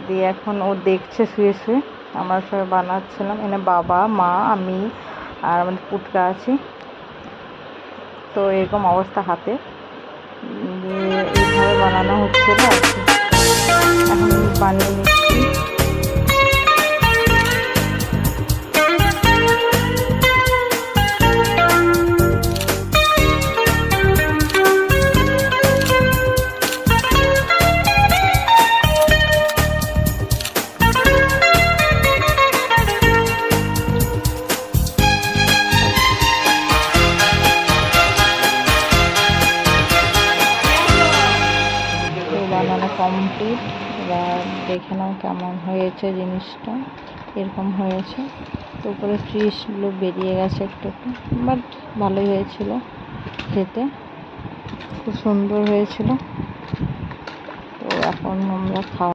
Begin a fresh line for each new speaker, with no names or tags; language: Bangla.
দিয়ে এখন ও দেখছে শুয়ে শুয়ে, আমরা সবাই বানাচ্ছিলাম, এনে বাবা মা আমি আর আমাদের পুটকা আছি। তো এরকম অবস্থা হাতে দিয়ে এইভাবে বানানো হচ্ছিল আর কি। এখন বানিয়ে নিচ্ছি। বানানো কমপ্লিট। এবার দেখে নাও কেমন হয়েছে জিনিসটা। এরকম হয়েছে, তো উপরে চিজগুলো বেরিয়ে গেছে একটু একটু, বাট ভালোই হয়েছিল খেতে, খুব সুন্দর হয়েছিল। তো এখন আমরা খাওয়া